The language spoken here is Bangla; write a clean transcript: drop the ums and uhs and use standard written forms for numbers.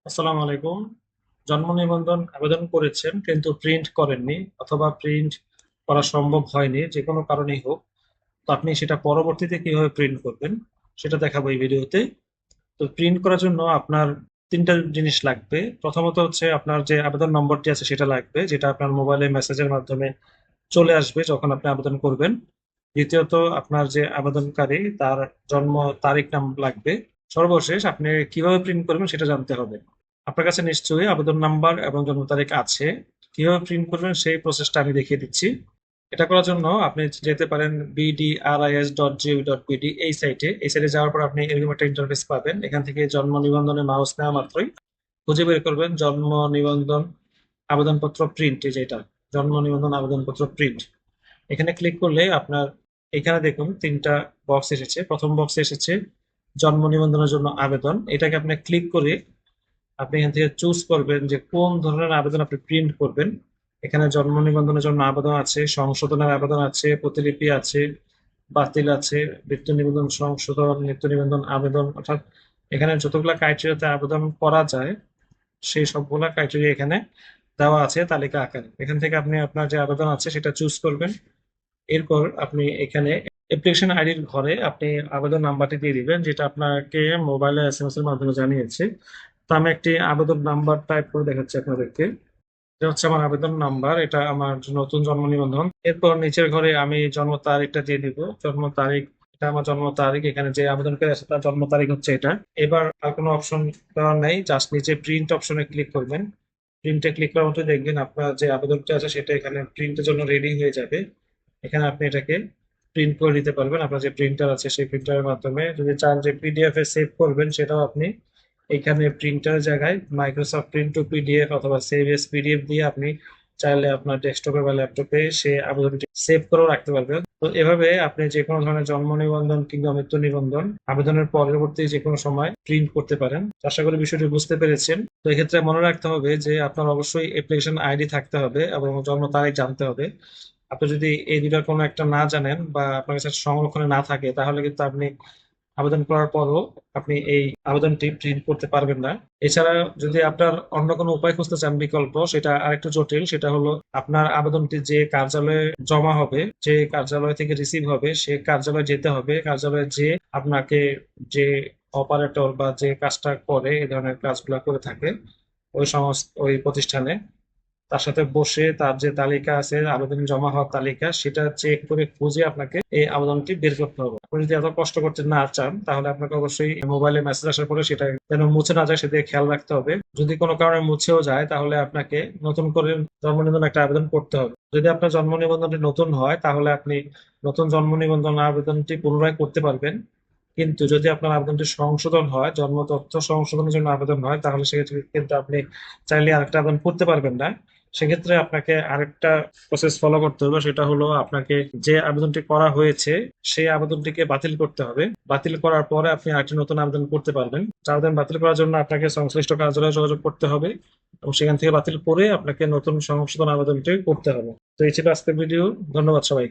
আসসালামু আলাইকুম। জন্ম নিবন্ধন আবেদন করেছেন কিন্তু প্রিন্ট করেননি অথবা প্রিন্ট করা সম্ভব হয়নি, যে কোনো কারণেই হোক। তো আপনি সেটা পরবর্তীতে কিভাবে প্রিন্ট করবেন সেটা দেখাবো এই ভিডিওতে। তো প্রিন্ট করার জন্য আপনার তিনটা জিনিস লাগবে। প্রথমত হচ্ছে আপনার যে আবেদন নম্বরটি আছে সেটা লাগবে, যেটা আপনার মোবাইলে মেসেজের মাধ্যমে চলে আসবে যখন আপনি আবেদন করবেন। দ্বিতীয়ত আপনার যে আবেদনকারী তার জন্ম তারিখ নাম লাগবে। সর্বশেষ আপনি কিভাবে প্রিন্ট করবেন সেটা জানতে হবে। আপনার কাছে নিশ্চয়ই আবেদন নাম্বার এবং জন্ম তারিখ আছে। কিভাবে প্রিন্ট করবেন সেই প্রসেসটা আমি দেখিয়ে দিচ্ছি। এটা করার জন্য আপনি যেতে পারেন bdris.gov.bd এই সাইটে যাওয়ার পর আপনি এরকম একটা ইন্টারফেস পাবেন। এখান থেকে জন্ম নিবন্ধনে মাউস নেওয়া মাত্রই খুঁজে বের করবেন জন্ম নিবন্ধন আবেদনপত্র প্রিন্ট, যেটা জন্ম নিবন্ধন আবেদনপত্র প্রিন্ট। এখানে ক্লিক করলে আপনার এখানে দেখুন তিনটা বক্স এসেছে। প্রথম বক্সে এসেছে জন্ম নিবন্ধনের জন্য আবেদন। এটাকে আপনি ক্লিক করে আপনি এখান থেকে চুজ করবেন যে কোন ধরনের আবেদন আপনি প্রিন্ট করবেন। এখানে জন্ম নিবন্ধনের জন্য আবেদন আছে, সংশোধনের আবেদন আছে, প্রতিলিপি আছে, বাতিল আছে, মৃত্যু নিবন্ধন সংশোধন, মৃত্যু নিবন্ধন আবেদন, অর্থাৎ এখানে যতগুলা ক্রাইটেরিয়াতে আবেদন করা যায় সেই সবগুলা ক্রাইটেরিয়া এখানে দেওয়া আছে তালিকা আকারে। এখান থেকে আপনি আপনার যে আবেদন আছে সেটা চুজ করবেন। এরপর আপনি এখানে অ্যাপ্লিকেশন আইডির ঘরে আপনি আবেদন নাম্বারটি দিয়ে দিবেন, যেটা আপনাকে মোবাইলে এসএমএস এর মাধ্যমে জানিয়েছে। তো আমি একটি আবেদন নাম্বার টাইপ করে দেখাচ্ছি আপনাদেরকে। এটা হচ্ছে আমার আবেদন নাম্বার, এটা আমার নতুন জন্ম নিবন্ধন। এরপর নিচের ঘরে আমি জন্ম তারিখটা দিয়ে দিব, জন্ম তারিখ। এটা আমার জন্ম তারিখ, এখানে যে আবেদন করে আছে তার জন্ম তারিখ হচ্ছে এটা। এবার আর কোনো অপশন দেওয়ার নেই, জাস্ট নিচে প্রিন্ট অপশনে ক্লিক করবেন। প্রিন্টে ক্লিক করার মতো দেখবেন আপনার যে আবেদনটা আছে সেটা এখানে প্রিন্টের জন্য রেডি হয়ে যাবে। এখানে আপনি এটাকে প্রিন্ট করে নিতে পারবেন আপনার যে প্রিন্টার আছে সেই প্রিন্টারের মাধ্যমে। যদি চান যে পিডিএফ এ সেভ করবেন সেটাও আপনি এখানে প্রিন্টারের জায়গায় মাইক্রোসফট প্রিন্ট টু পিডিএফ অথবা সেভ এস পিডিএফ দিয়ে আপনি চাইলে আপনার ডেস্কটপে বা ল্যাপটপে সে আবেদনটি সেভ করেও রাখতে পারবেন। তো এভাবে আপনি যে কোনো ধরনের জন্ম নিবন্ধন কিংবা মৃত্যু নিবন্ধন আবেদনের পরবর্তী যে কোনো সময় প্রিন্ট করতে পারেন। আশা করি বিষয়টি বুঝতে পেরেছেন। তো এক্ষেত্রে মনে রাখতে হবে যে আপনার অবশ্যই অ্যাপ্লিকেশন আইডি থাকতে হবে এবং জন্ম তারিখ জানতে হবে। আপনি যদি এই দুটার কোনো একটা না জানেন বা আপনার কাছে সংরক্ষণে না থাকে তাহলে কিন্তু আপনি আবেদন করার পরও আপনি এই আবেদনটি প্রিন্ট করতে পারবেন না। এছাড়া যদি আপনার অন্য কোনো উপায় খুঁজতে চান বিকল্প, সেটা আরেকটু জটিল। সেটা হলো আপনার আবেদনটি যে কার্যালয়ে জমা হবে, যে কার্যালয় থেকে রিসিভ হবে, সে কার্যালয়ে যেতে হবে। কার্যালয়ে যে আপনাকে যে অপারেটর বা যে কাজটা করে এই ধরনের কাজগুলো করে থাকে ওই সমস্ত ওই প্রতিষ্ঠানে তার সাথে বসে তার যে তালিকা আছে আবেদন জমা হওয়ার তালিকা সেটা চেক করে খুঁজে আপনাকে এই আবেদনটি বের করতে হবে। আপনি যদি এত কষ্ট করতে না চান তাহলে আপনাকে অবশ্যই মোবাইলে মেসেজ আসার পরে সেটা যেন মুছে না যায় সেদিকে খেয়াল রাখতে হবে। যদি কোনো কারণে মুছেও যায় তাহলে আপনাকে নতুন করে জন্ম নিবন্ধন একটা আবেদন করতে হবে। যদি আপনার জন্ম নিবন্ধনটি নতুন হয় তাহলে আপনি নতুন জন্ম নিবন্ধন আবেদনটি পুনরায় করতে পারবেন। কিন্তু যদি আপনার আবেদনটি সংশোধন হয়, জন্ম তথ্য সংশোধনের জন্য আবেদন হয়, তাহলে সেক্ষেত্রে কিন্তু আপনি চাইলে আরেকটা আবেদন করতে পারবেন না। সেক্ষেত্রে আপনাকে আরেকটা প্রসেস ফলো করতে হবে, সেটা হলো আপনাকে যে আবেদনটি করা হয়েছে সেই আবেদনটিকে বাতিল করতে হবে। বাতিল করার পরে আপনি আরেকটি নতুন আবেদন করতে পারবেন। আবেদন বাতিল করার জন্য আপনাকে সংশ্লিষ্ট কার্যালয়ে যোগাযোগ করতে হবে এবং সেখান থেকে বাতিল করে আপনাকে নতুন সংশোধন আবেদনটি করতে হবে। তো এই ছিল আজকের ভিডিও। ধন্যবাদ সবাই।